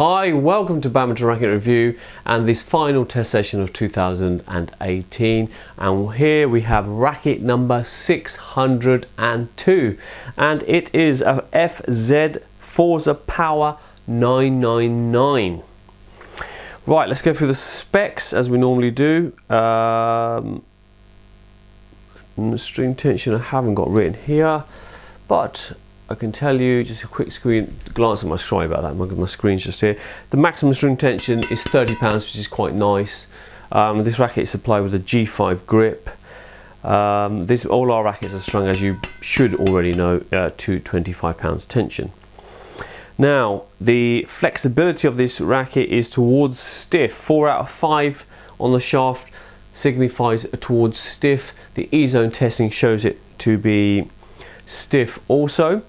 Hi, welcome to Badminton Racket Review and this final test session of 2018, and here we have racket number 602 and it is a FZ Forza Power 999. Right, let's go through the specs as we normally do. The string tension I haven't got written here, but I can tell you just a quick glance at my, sorry about that, my screen's just here. The maximum string tension is £30, which is quite nice. This racket is supplied with a G5 grip. All our rackets are strung, as you should already know, to 25 pounds tension. Now, the flexibility of this racket is towards stiff. 4 out of 5 on the shaft signifies towards stiff. The E-zone testing shows it to be stiff also.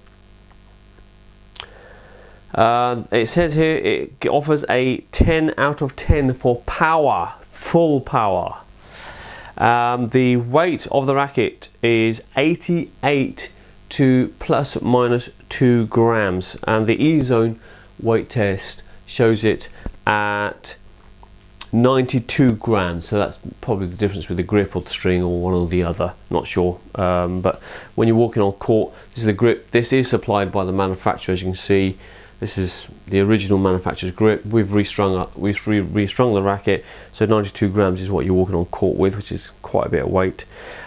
It says here it offers a 10 out of 10 for power, full power. The weight of the racket is 88 to plus minus 2 grams, and the E-zone weight test shows it at 92 grams, so that's probably the difference with the grip or the string or one or the other, not sure. But when you're walking on court, this is the grip. This is supplied by the manufacturer, as you can see. This is the original manufacturer's grip. We've restrung the racket, so 92 grams is what you're walking on court with, which is quite a bit of weight.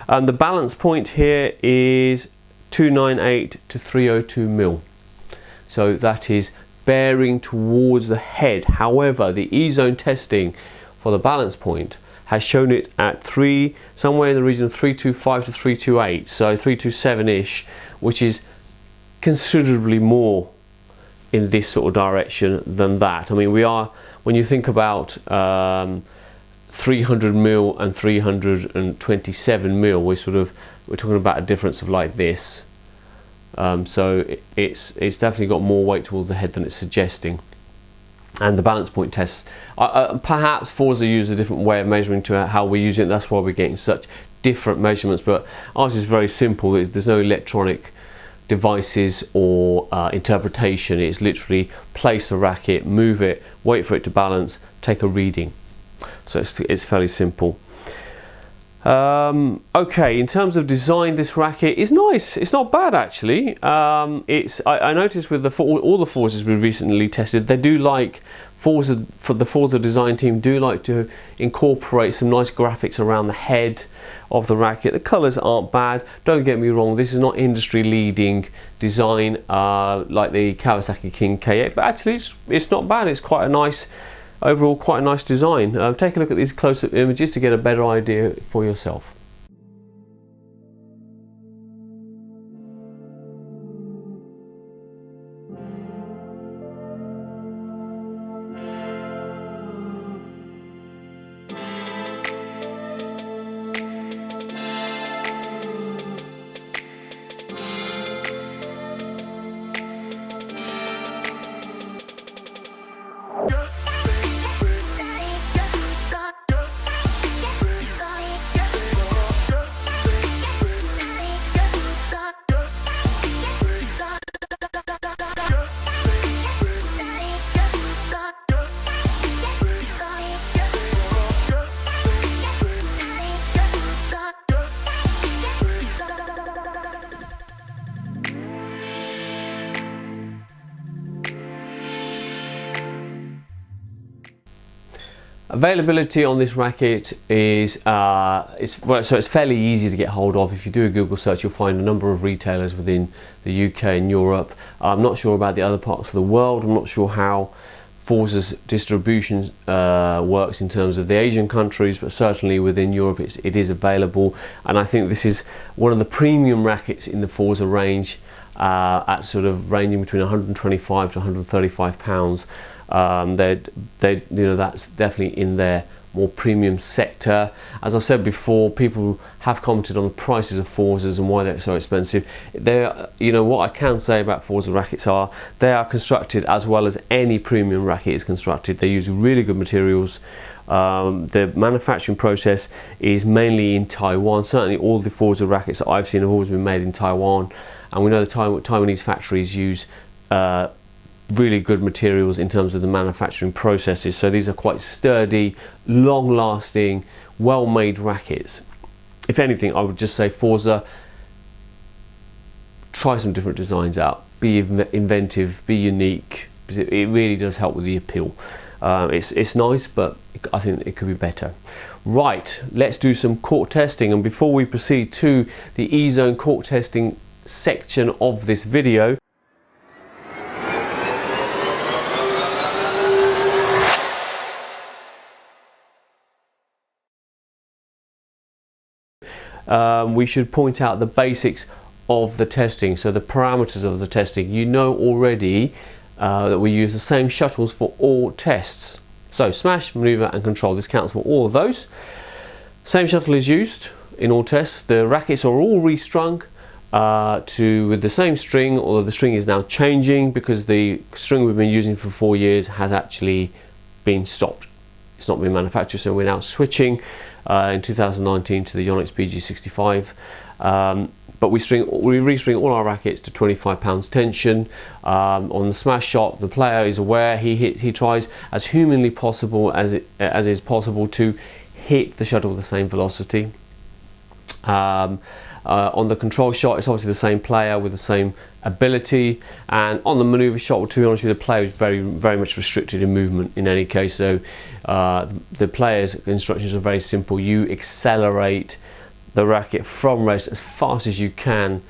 The balance point here is 298 to 302 mil, so that is bearing towards the head. However, the E-zone testing for the balance point has shown it at somewhere in the region of 325 to 328, so 327-ish, which is considerably more in this sort of direction than that. I mean, when you think about 300 mil and 327 mil, we're talking about a difference of like this. So it's definitely got more weight towards the head than it's suggesting. And the balance point tests, perhaps Forza use a different way of measuring to how we use it. That's why we're getting such different measurements. But ours is very simple. There's no electronic devices or interpretation. It's literally place a racket, move it, wait for it to balance, take a reading. So it's fairly simple. Okay, in terms of design, this racket is nice. It's not bad actually. I noticed with all the Forzas we recently tested, they do like the Forza design team do like to incorporate some nice graphics around the head of the racket. The colours aren't bad. Don't get me wrong, this is not industry leading design like the Kawasaki King K8, but actually it's not bad. It's quite a nice, overall quite a nice design. Take a look at these close-up images to get a better idea for yourself. Availability on this racket is it's fairly easy to get hold of. If you do a Google search, you'll find a number of retailers within the UK and Europe. I'm not sure about the other parts of the world. I'm not sure how Forza's distribution works in terms of the Asian countries, but certainly within Europe it is available. And I think this is one of the premium rackets in the Forza range, at sort of ranging between 125 to 135 pounds. That's definitely in their more premium sector. As I've said before, people have commented on the prices of Forzas and why they're so expensive. What I can say about Forza rackets are they are constructed as well as any premium racket is constructed. They use really good materials. The manufacturing process is mainly in Taiwan. Certainly all the Forza rackets that I've seen have always been made in Taiwan, and we know the Taiwanese factories use really good materials in terms of the manufacturing processes. So these are quite sturdy, long-lasting, well-made rackets. If anything, I would just say Forza, try some different designs out, be inventive, be unique, because it really does help with the appeal. It's nice, but I think it could be better. Right, let's do some cork testing, and before we proceed to the E-zone cork testing section of this video, we should point out the basics of the testing, so the parameters of the testing. You know already that we use the same shuttles for all tests. So smash, maneuver and control, this counts for all of those. Same shuttle is used in all tests. The rackets are all restrung with the same string, although the string is now changing because the string we've been using for 4 years has actually been stopped. It's not been manufactured, so we're now switching in 2019 to the Yonex BG65. But we restring all our rackets to 25 pounds tension. On the smash shot, the player is aware, he tries as humanly possible as is possible to hit the shuttle with the same velocity. On the control shot, it's obviously the same player with the same ability, and on the maneuver shot, well, to be honest with you, the player is very much restricted in movement in any case. So the player's instructions are very simple. You accelerate the racket from rest as fast as you can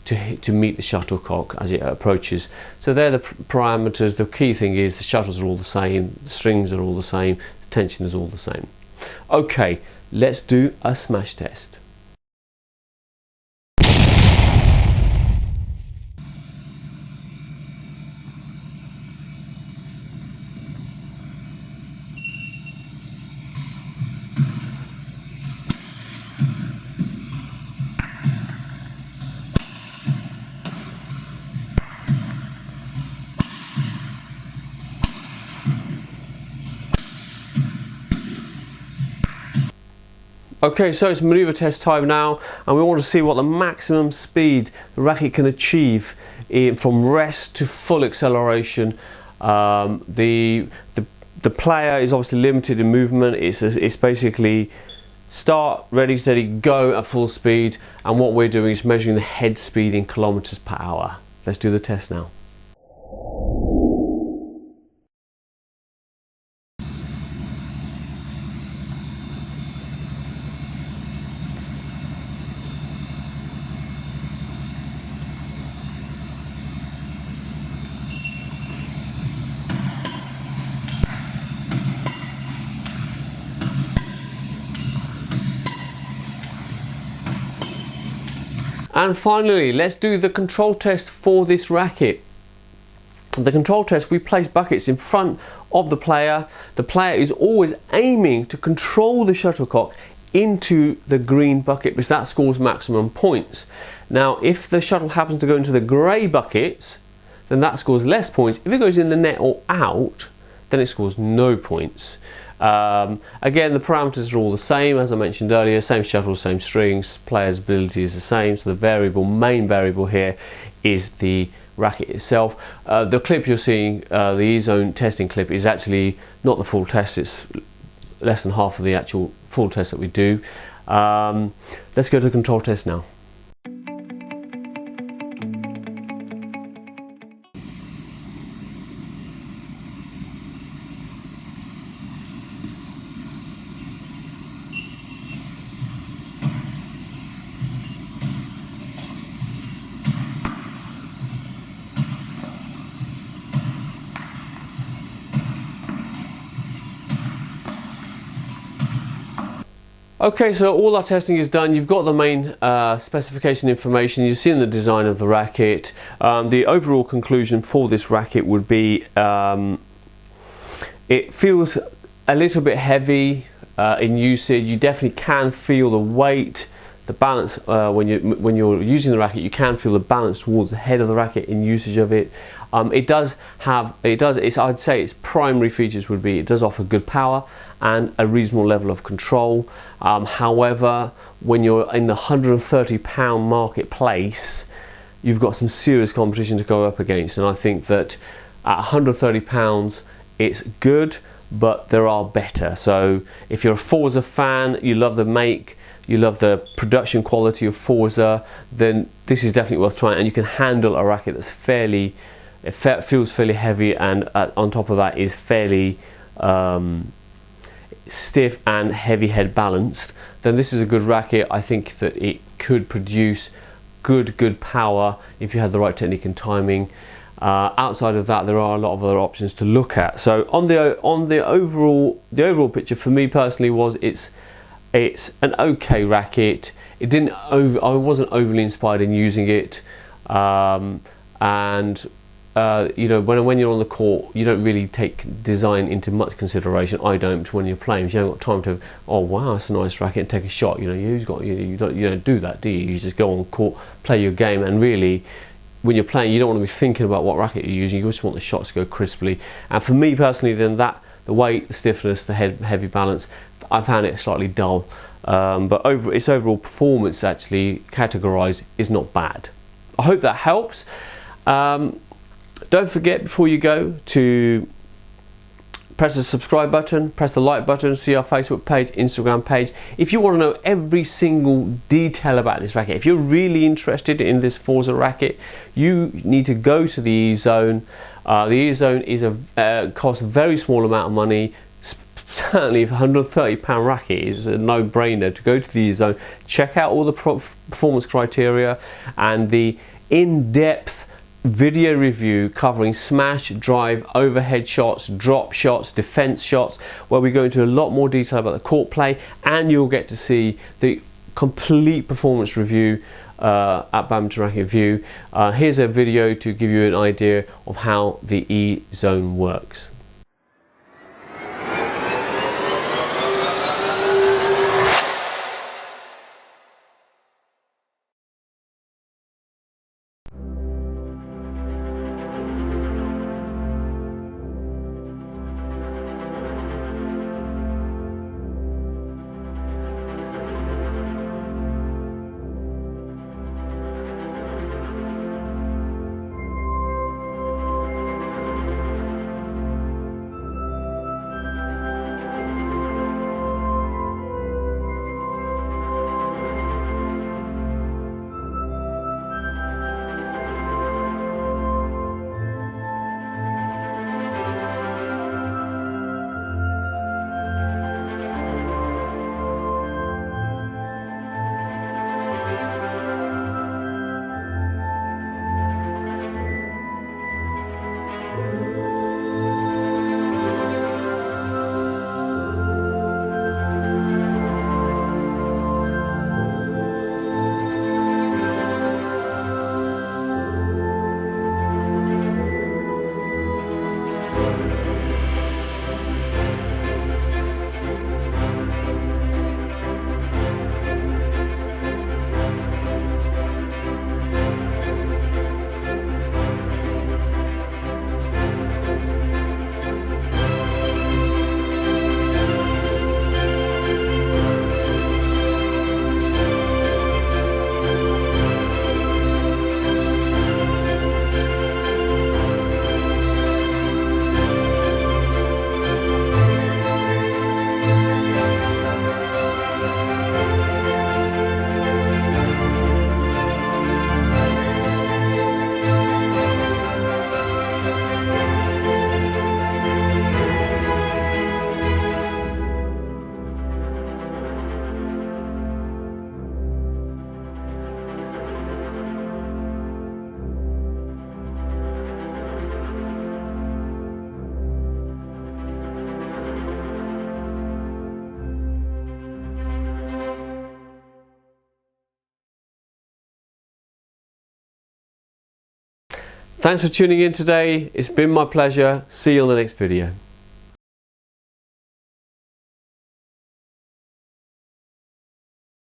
to meet the shuttlecock as it approaches. So they're the parameters. The key thing is the shuttles are all the same, the strings are all the same, the tension is all the same. Okay, let's do a smash test. Okay, so it's maneuver test time now, and we want to see what the maximum speed the racket can achieve from rest to full acceleration. The player is obviously limited in movement. It's basically start, ready, steady, go at full speed, and what we're doing is measuring the head speed in kilometers per hour. Let's do the test now. And finally, let's do the control test for this racket. The control test, we place buckets in front of the player. The player is always aiming to control the shuttlecock into the green bucket because that scores maximum points. Now, if the shuttle happens to go into the grey buckets, then that scores less points. If it goes in the net or out, then it scores no points. Again, the parameters are all the same, as I mentioned earlier, same shuttle, same strings, player's ability is the same, so the main variable here is the racket itself. The clip you're seeing, the E-zone testing clip, is actually not the full test, it's less than half of the actual full test that we do. Let's go to the control test now. Okay, so all our testing is done. You've got the main specification information. You've seen the design of the racket. The overall conclusion for this racket would be it feels a little bit heavy in usage. You definitely can feel the weight, the balance when you're using the racket. You can feel the balance towards the head of the racket in usage of it. I'd say its primary features would be it does offer good power and a reasonable level of control. However, when you're in the £130 marketplace, you've got some serious competition to go up against, and I think that at £130, it's good, but there are better. So if you're a Forza fan, you love the make, you love the production quality of Forza, then this is definitely worth trying. And you can handle a racket that's fairly, it feels fairly heavy, and on top of that is fairly stiff and heavy head balanced. Then this is a good racket. I think that it could produce good power if you had the right technique and timing. Outside of that, there are a lot of other options to look at. So on the overall picture for me personally was it's an okay racket. It didn't I wasn't overly inspired in using it, and you know, when you're on the court, you don't really take design into much consideration. I don't when you're playing. You haven't got time to, oh wow, that's a nice racket, and take a shot. You know, you don't do that, do you? You just go on court, play your game, and really, when you're playing, you don't want to be thinking about what racket you're using. You just want the shots to go crisply. And for me personally, then the weight, the stiffness, the heavy balance, I found it slightly dull. But its overall performance, actually categorized, is not bad. I hope that helps. Don't forget, before you go, to press the subscribe button, press the like button, see our Facebook page, Instagram page. If you want to know every single detail about this racket, if you're really interested in this Forza racket, you need to go to the E-Zone. The E-Zone is costs a very small amount of money. Certainly, if £130 racket is a no-brainer to go to the E-Zone, check out all the performance criteria and the in-depth video review covering smash, drive, overhead shots, drop shots, defense shots, where we go into a lot more detail about the court play, and you'll get to see the complete performance review at Badminton Racket View. Here's a video to give you an idea of how the E-Zone works. Thanks for tuning in today. It's been my pleasure. See you on the next video.